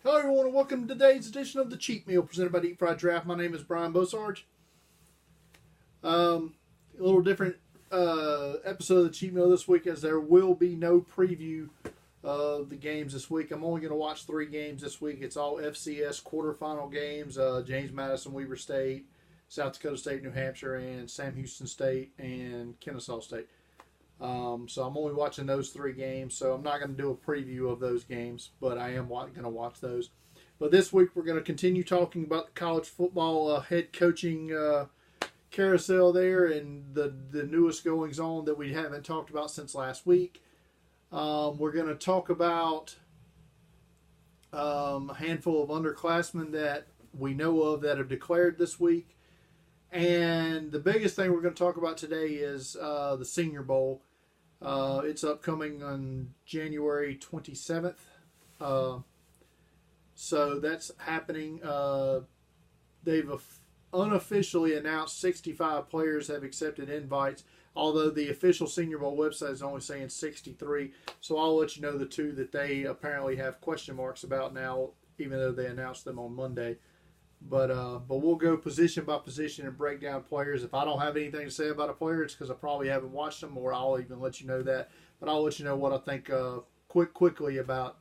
Hello everyone and welcome to today's edition of the Cheat Meal presented by Deep Fried Draft. My name is Brian Bosarge. A little different episode of the Cheat Meal this week, as there will be no preview of the games this week. I'm only going to watch 3 games this week. It's all FCS quarterfinal games. James Madison, Weber State, South Dakota State, New Hampshire, and Sam Houston State and Kennesaw State. So I'm only watching those 3 games, so I'm not going to do a preview of those games, but I am going to watch those. But this week we're going to continue talking about the college football head coaching carousel there and the newest goings on that we haven't talked about since last week. We're going to talk about a handful of underclassmen that we know of that have declared this week. And the biggest thing we're going to talk about today is the Senior Bowl. It's upcoming on January 27th. So that's happening. They've unofficially announced 65 players have accepted invites, although the official Senior Bowl website is only saying 63. So I'll let you know the 2 that they apparently have question marks about now, even though they announced them on Monday. But we'll go position by position and break down players. If I don't have anything to say about a player, it's because I probably haven't watched them, or I'll even let you know that. But I'll let you know what I think quickly about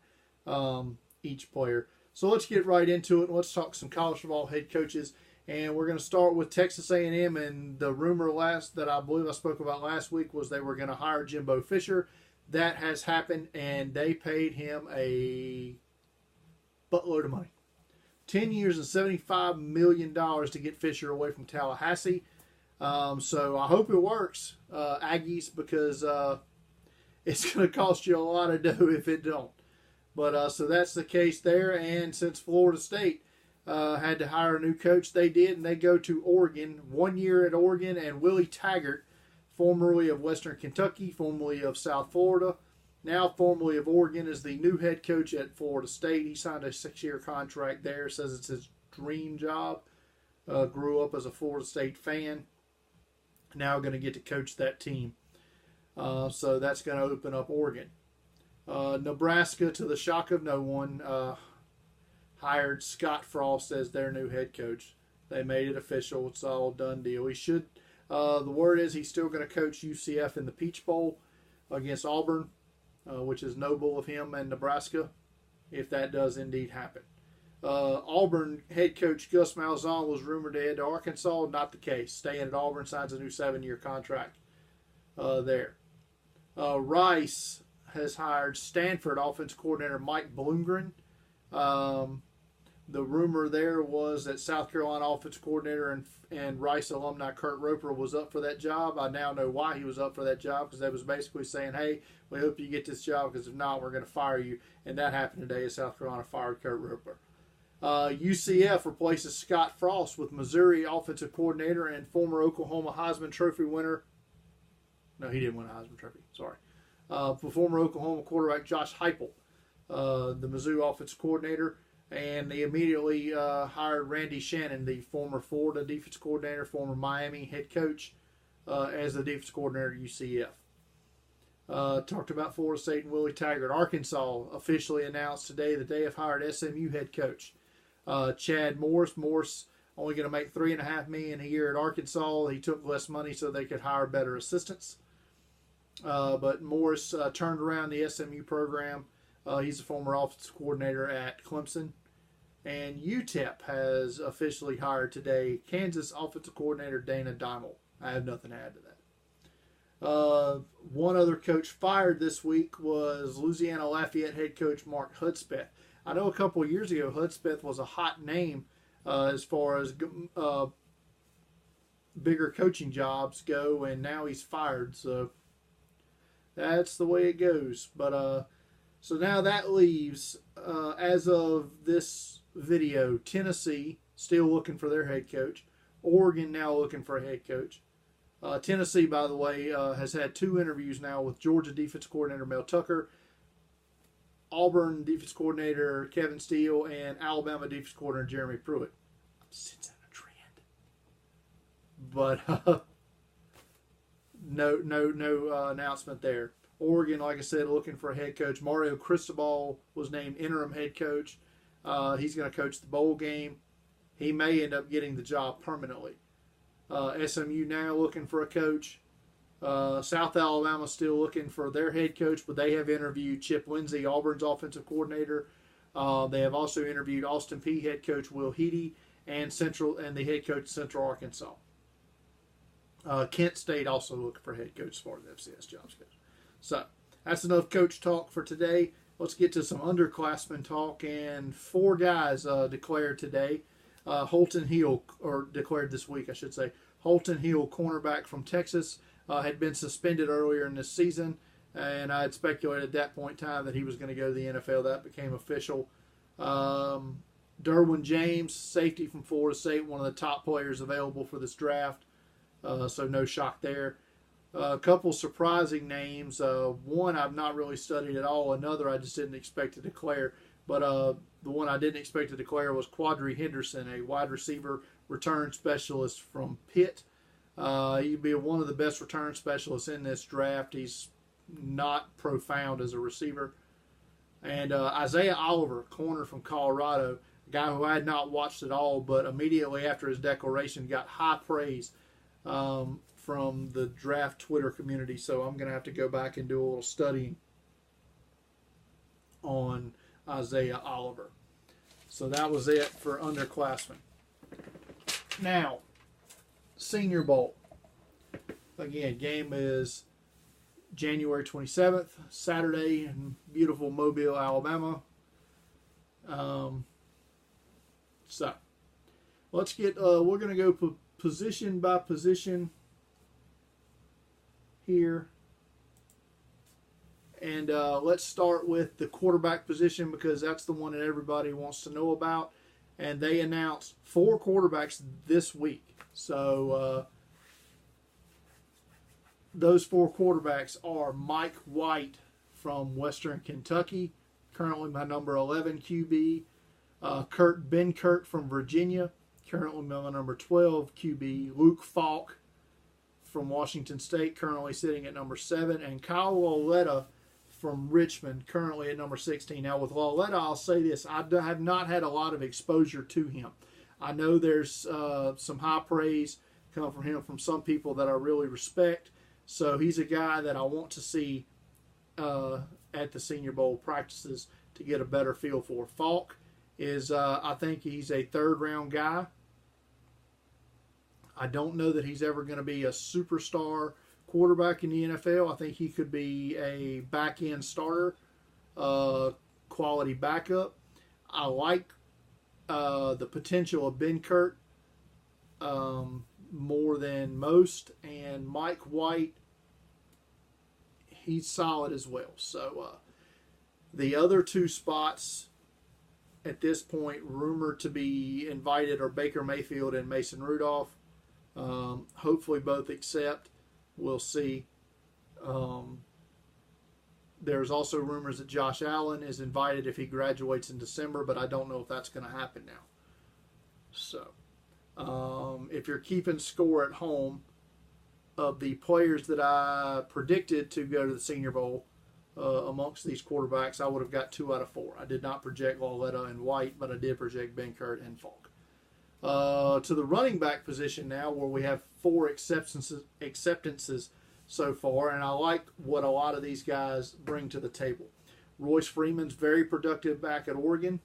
each player. So let's get right into it. Let's talk some college football head coaches. And we're going to start with Texas A&M. And the rumor that I believe I spoke about last week was they were going to hire Jimbo Fisher. That has happened, and they paid him a buttload of money. 10 years and $75 million to get Fisher away from Tallahassee. So I hope it works, Aggies, because it's going to cost you a lot of dough if it don't. But so that's the case there. And since Florida State had to hire a new coach, they did, and they go to Oregon. 1 year at Oregon, and Willie Taggart, formerly of Western Kentucky, formerly of South Florida, now formerly of Oregon, is the new head coach at Florida State. He signed a 6-year contract there. Says it's his dream job. Grew up as a Florida State fan. Now going to get to coach that team. So that's going to open up Oregon. Nebraska, to the shock of no one, hired Scott Frost as their new head coach. They made it official. It's all done deal. He should. The word is he's still going to coach UCF in the Peach Bowl against Auburn. Which is noble of him and Nebraska, if that does indeed happen. Auburn head coach Gus Malzahn was rumored to head to Arkansas. Not the case. Staying at Auburn, signs a new 7-year contract there. Rice has hired Stanford offensive coordinator Mike Bloomgren. The rumor there was that South Carolina offensive coordinator and Rice alumni Kurt Roper was up for that job. I now know why he was up for that job, because they was basically saying, hey, we hope you get this job, because if not, we're going to fire you. And that happened today as South Carolina fired Kurt Roper. UCF replaces Scott Frost with Missouri offensive coordinator and former Oklahoma Heisman Trophy winner. No, he didn't win a Heisman Trophy. Sorry. Former Oklahoma quarterback Josh Heupel, the Mizzou offensive coordinator. And they immediately hired Randy Shannon, the former Florida defense coordinator, former Miami head coach, as the defense coordinator at UCF. Talked about Florida State and Willie Taggart. Arkansas officially announced today that they have hired SMU head coach Chad Morris. Morris only going to make $3.5 million a year at Arkansas. He took less money so they could hire better assistants. But Morris turned around the SMU program. He's a former offensive coordinator at Clemson. And UTEP has officially hired today Kansas offensive coordinator Dana Dimel. I have nothing to add to that. One other coach fired this week was Louisiana Lafayette head coach Mark Hudspeth. I know a couple of years ago Hudspeth was a hot name as far as bigger coaching jobs go, and now he's fired. So that's the way it goes. But so now that leaves, as of this video, Tennessee still looking for their head coach. Oregon now looking for a head coach. Tennessee, by the way, has had 2 interviews now with Georgia defense coordinator Mel Tucker, Auburn defense coordinator Kevin Steele, and Alabama defense coordinator Jeremy Pruitt. I'm sensing a trend. But no announcement there. Oregon, like I said, looking for a head coach. Mario Cristobal was named interim head coach. He's going to coach the bowl game. He may end up getting the job permanently. SMU now looking for a coach. South Alabama still looking for their head coach, but they have interviewed Chip Lindsey, Auburn's offensive coordinator. They have also interviewed Austin Peay head coach Will Heady and the head coach of Central Arkansas. Kent State also looking for head coach as far as FCS jobs goes. So that's enough coach talk for today. Let's get to some underclassmen talk. And 4 guys declared today. Holton Hill, or declared this week, I should say. Holton Hill, cornerback from Texas, had been suspended earlier in this season, and I had speculated at that point in time that he was going to go to the NFL. That became official. Derwin James, safety from Florida State, one of the top players available for this draft, so no shock there. A couple surprising names. One I've not really studied at all. Another I just didn't expect to declare. But the one I didn't expect to declare was Quadri Henderson, a wide receiver return specialist from Pitt. He'd be one of the best return specialists in this draft. He's not profound as a receiver. And Isaiah Oliver, corner from Colorado, a guy who I had not watched at all, but immediately after his declaration got high praise from the draft Twitter community. So I'm going to have to go back and do a little studying on Isaiah Oliver. So that was it for underclassmen. Now, Senior Bowl. Again, game is January 27th, Saturday in beautiful Mobile, Alabama. So, let's get, we're going to go position by position here. And let's start with the quarterback position because that's the one that everybody wants to know about. And they announced 4 quarterbacks this week. So those 4 quarterbacks are Mike White from Western Kentucky, currently my number 11 QB. Kurt Benkert from Virginia, currently my number 12 QB. Luke Falk from Washington State, currently sitting at number 7. And Kyle Lauletta from Richmond, currently at number 16. Now, with Lauletta, I'll say this. I have not had a lot of exposure to him. I know there's some high praise coming from him from some people that I really respect. So he's a guy that I want to see at the Senior Bowl practices to get a better feel for. Falk is, I think he's a 3rd-round guy. I don't know that he's ever going to be a superstar quarterback in the NFL. I think he could be a back-end starter, quality backup. I like the potential of Benkert more than most, and Mike White, he's solid as well. So the other 2 spots at this point rumored to be invited are Baker Mayfield and Mason Rudolph. Hopefully both accept. We'll see. There's also rumors that Josh Allen is invited if he graduates in December, but I don't know if that's going to happen now. So, if you're keeping score at home of the players that I predicted to go to the Senior Bowl amongst these quarterbacks, I would have got 2 out of 4. I did not project Lauletta and White, but I did project Benkert and Falk. To the running back position now, where we have 4 acceptances so far, and I like what a lot of these guys bring to the table. Royce Freeman's very productive back at Oregon.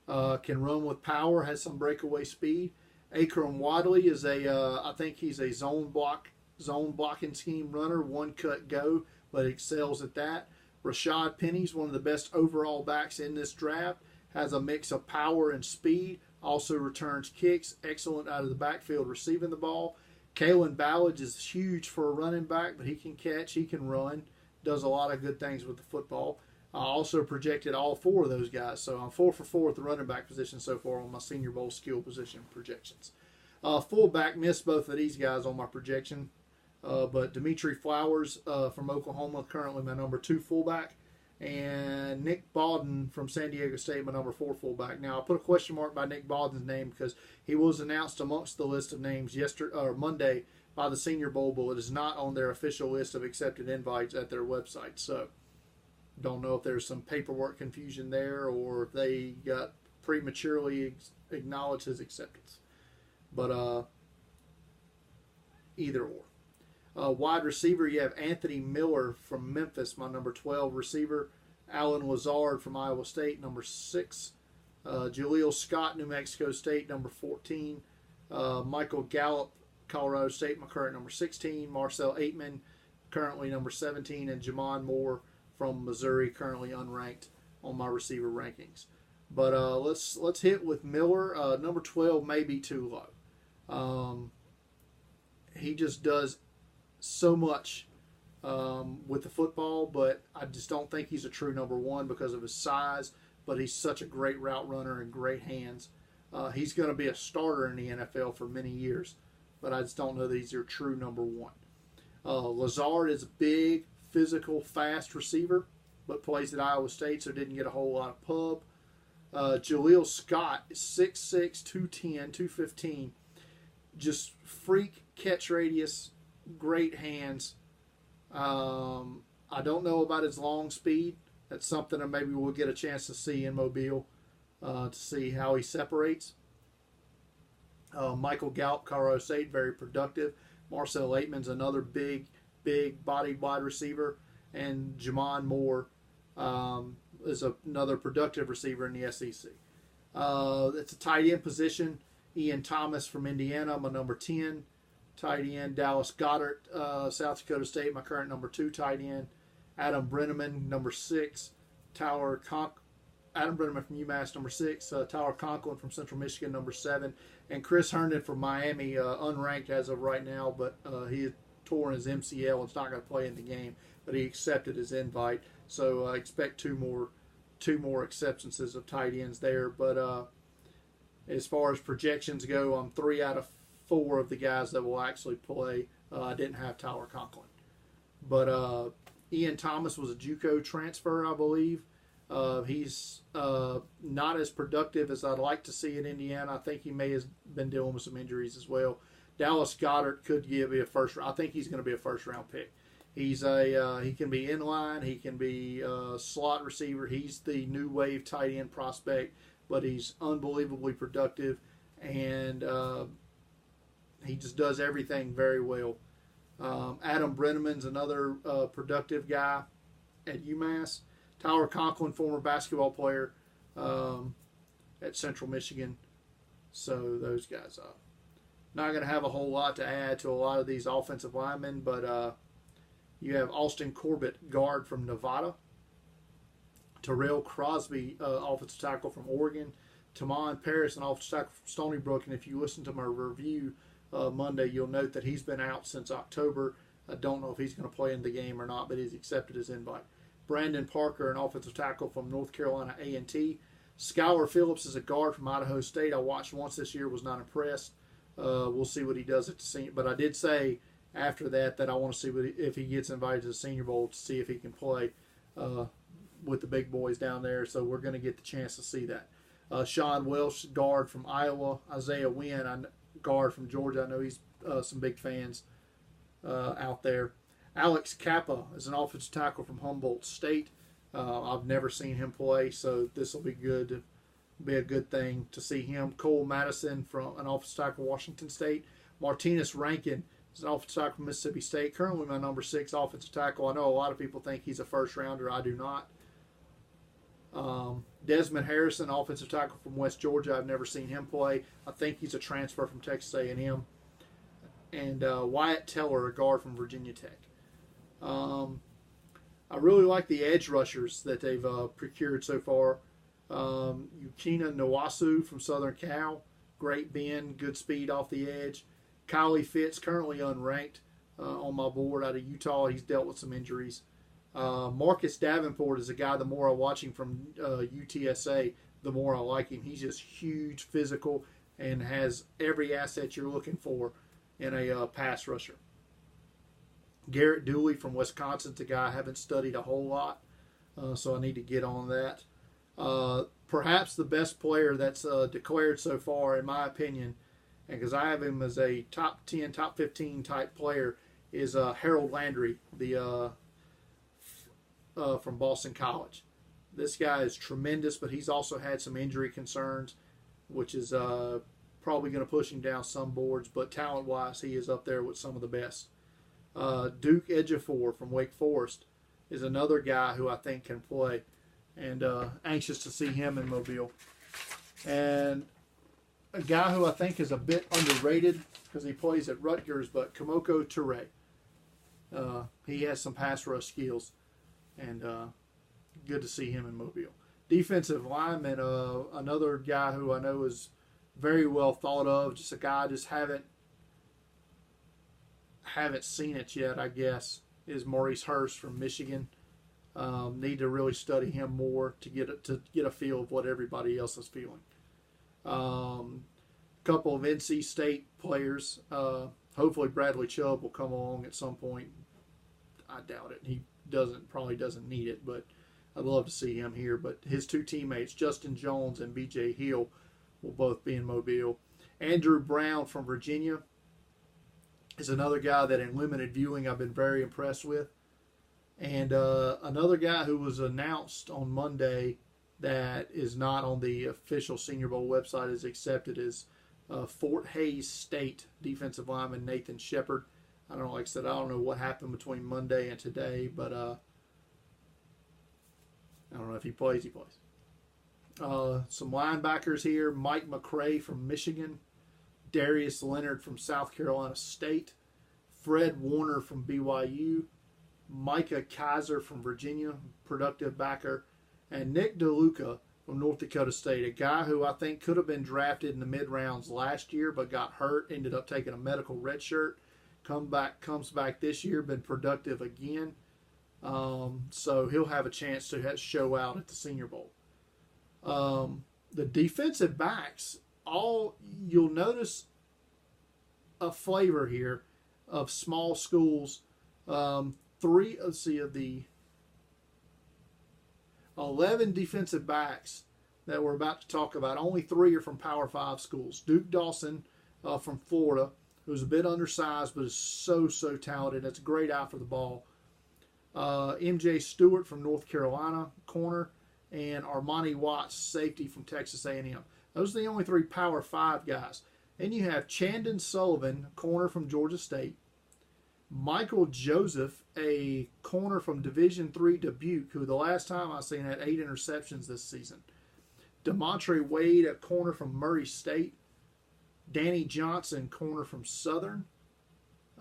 Can run with power, has some breakaway speed. Akron Wadley is I think he's a zone blocking scheme runner, one cut go, but excels at that. Rashad Penny's one of the best overall backs in this draft. Has a mix of power and speed, also returns kicks, excellent out of the backfield receiving the ball. Kalen Ballage is huge for a running back, but he can catch, he can run, does a lot of good things with the football. I also projected all 4 of those guys, so I'm 4 for 4 at the running back position so far on my Senior Bowl skill position projections. Fullback, missed both of these guys on my projection, but Dimitri Flowers from Oklahoma, currently my number 2 fullback. And Nick Bawden from San Diego State, my number 4 fullback. Now, I put a question mark by Nick Bawden's name because he was announced amongst the list of names Monday by the Senior Bowl, but it is not on their official list of accepted invites at their website. So, Don't know if there's some paperwork confusion there or if they got prematurely acknowledged his acceptance. But either or. Wide receiver, you have Anthony Miller from Memphis, my number 12 receiver. Alan Lazard from Iowa State, number 6. Jaleel Scott, New Mexico State, number 14. Michael Gallup, Colorado State, my current number 16. Marcel Aitman, currently number 17. And Jamon Moore from Missouri, currently unranked on my receiver rankings. But let's hit with Miller. Number 12 may be too low. He just does so much with the football, but I just don't think he's a true number 1 because of his size, but he's such a great route runner and great hands. He's going to be a starter in the NFL for many years, but I just don't know that he's your true number 1. Lazard is a big, physical, fast receiver, but plays at Iowa State, so didn't get a whole lot of pub. Jaleel Scott is 6'6", 210, 215. Just freak catch radius, great hands. I don't know about his long speed. That's something that maybe we'll get a chance to see in Mobile to see how he separates. Michael Gallup, Colorado State, very productive. Marcel Aitman's another big bodied wide receiver. And Jamon Moore is another productive receiver in the SEC. It's a tight end position. Ian Thomas from Indiana, my number 10 tight end. Dallas Goedert, South Dakota State, my current number 2 tight end. Adam Brenneman, number 6. Adam Brenneman from UMass, number 6. Tyler Conklin from Central Michigan, number 7. And Chris Herndon from Miami, unranked as of right now, but he tore his MCL and is not going to play in the game, but he accepted his invite. So I expect two more acceptances of tight ends there. But as far as projections go, I'm 3 out of 4 of the guys that will actually play. I didn't have Tyler Conklin. But Ian Thomas was a JUCO transfer, I believe. He's not as productive as I'd like to see in Indiana. I think he may have been dealing with some injuries as well. Dallas Goedert could be a first. I think he's going to be a first-round pick. He can be inline. He can be a slot receiver. He's the new wave tight end prospect, but he's unbelievably productive, and he just does everything very well. Adam Brenneman's another productive guy at UMass. Tyler Conklin, former basketball player at Central Michigan. So those guys are not going to have a whole lot to add to a lot of these offensive linemen, but you have Austin Corbett, guard from Nevada. Terrell Crosby, offensive tackle from Oregon. Tamon Paris, an offensive tackle from Stony Brook. And if you listen to my review Monday, you'll note that he's been out since October. I don't know if he's going to play in the game or not, but he's accepted his invite. Brandon Parker, an offensive tackle from North Carolina A&T. Skylar Phillips is a guard from Idaho State. I watched once this year, was not impressed. We'll see what he does at the senior. But I did say after that I want to see if he gets invited to the Senior Bowl to see if he can play with the big boys down there. So we're going to get the chance to see that. Sean Welsh, guard from Iowa. Isaiah Wynn, guard from Georgia. I know he's some big fans out there. Alex Kappa is an offensive tackle from Humboldt State. I've never seen him play, so this will be good. Be a good thing to see him. Cole Madison from an offensive tackle from Washington State. Martinez Rankin is an offensive tackle from Mississippi State. Currently my number 6 offensive tackle. I know a lot of people think he's a first rounder. I do not. Desmond Harrison, offensive tackle from West Georgia. I've never seen him play. I think he's a transfer from Texas A&M. And Wyatt Teller, a guard from Virginia Tech. I really like the edge rushers that they've procured so far. Yukina Nwasu from Southern Cal, great bend, good speed off the edge. Kylie Fitz, currently unranked on my board out of Utah. He's dealt with some injuries. Marcus Davenport is a guy, the more I watch him from UTSA, the more I like him. He's just huge, physical, and has every asset you're looking for in a pass rusher. Garrett Dooley from Wisconsin's a guy I haven't studied a whole lot, so I need to get on that. Perhaps the best player that's declared so far, in my opinion, and because I have him as a top 10, top 15 type player, is Harold Landry, the from Boston College. This guy is tremendous, but he's also had some injury concerns, which is probably going to push him down some boards. But talent-wise, he is up there with some of the best. Duke Ejiofor from Wake Forest is another guy who I think can play, and anxious to see him in Mobile. And a guy who I think is a bit underrated because he plays at Rutgers, but Kamoko Toure. He has some pass rush skills, and good to see him in Mobile. Defensive lineman, another guy who I know is very well thought of, just a guy I just haven't seen it yet, I guess, is Maurice Hurst from Michigan. Need to really study him more to get a feel of what everybody else is feeling. Couple of NC State players. Hopefully Bradley Chubb will come along at some point. I doubt it. He probably doesn't need it, but I'd love to see him here. But his two teammates, Justin Jones and B.J. Hill, will both be in Mobile. Andrew Brown from Virginia is another guy that in limited viewing I've been very impressed with. And another guy who was announced on Monday that is not on the official Senior Bowl website is accepted is Fort Hays State defensive lineman Nathan Shepard. I don't know, like I said, I don't know what happened between Monday and today, but I don't know if he plays, he plays. Some linebackers here, Mike McRae from Michigan, Darius Leonard from South Carolina State, Fred Warner from BYU, Micah Kaiser from Virginia, productive backer, and Nick DeLuca from North Dakota State, a guy who I think could have been drafted in the mid-rounds last year but got hurt, ended up taking a medical red shirt, comes back this year, been productive again. So he'll have a chance to show out at the Senior Bowl. The defensive backs, you'll notice a flavor here of small schools. Of the 11 defensive backs that we're about to talk about, only 3 are from Power 5 schools. Duke Dawson from Florida, who's a bit undersized but is so talented. That's a great eye for the ball. MJ Stewart from North Carolina, corner, and Armani Watts, safety from Texas A&M. Those are the only 3 Power 5 guys. Then you have Chandon Sullivan, corner from Georgia State. Michael Joseph, a corner from Division III Dubuque, who the last time I seen had 8 interceptions this season. Demontre Wade, a corner from Murray State. Danny Johnson, corner from Southern.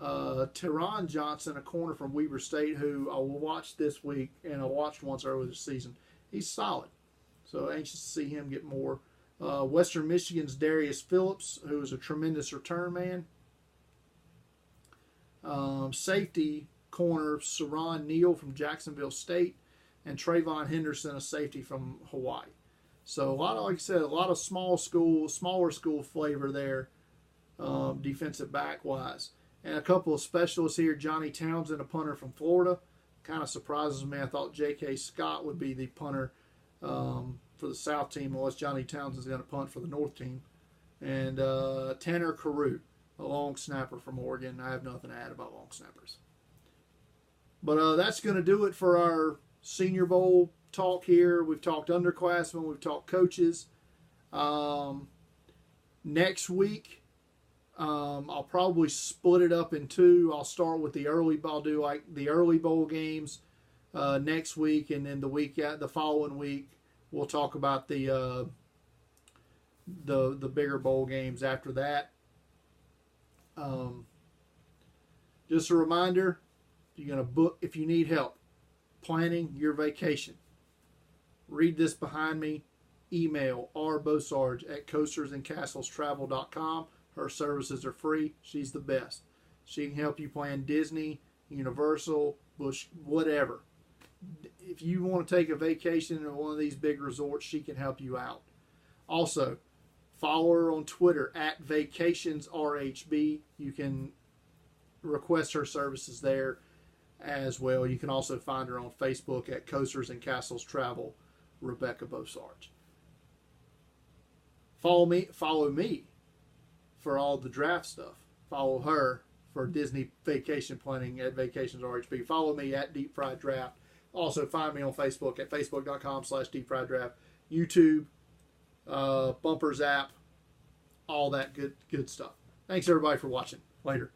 Teron Johnson, a corner from Weber State, who I will watch this week, and I watched once earlier this season. He's solid. So anxious to see him get more. Western Michigan's Darius Phillips, who is a tremendous return man. Safety corner Saron Neal from Jacksonville State, and Trayvon Henderson, a safety from Hawaii. So a lot of, like I said, a lot of smaller school flavor there, defensive back wise. And a couple of specialists here, Johnny Townsend, a punter from Florida. Kind of surprises me. I thought J.K. Scott would be the punter for the South team, unless Johnny Townsend's going to punt for the North team. And Tanner Carew, a long snapper from Oregon. I have nothing to add about long snappers. But that's going to do it for our Senior Bowl talk here. We've talked underclassmen. We've talked coaches. Next week, I'll probably split it up in 2. I'll start with I'll do like the early bowl games next week, and then the following week we'll talk about the bigger bowl games after that. Just a reminder, if you need help planning your vacation, read this behind me. Email rbosarge@coastersandcastlestravel.com. Her services are free. She's the best. She can help you plan Disney, Universal, Busch, whatever. If you want to take a vacation in one of these big resorts, she can help you out. Also, follow her on Twitter @vacationsrhb. You can request her services there as well. You can also find her on Facebook at Coasters and Castles Travel, Rebecca Bosarge. Follow me for all the draft stuff. Follow her for Disney vacation planning at Vacations RHB. Follow me at Deep Fried Draft Also, find me on Facebook at facebook.com/deepfrieddraft, YouTube, Bumpers app, all that good stuff. Thanks everybody for watching. Later.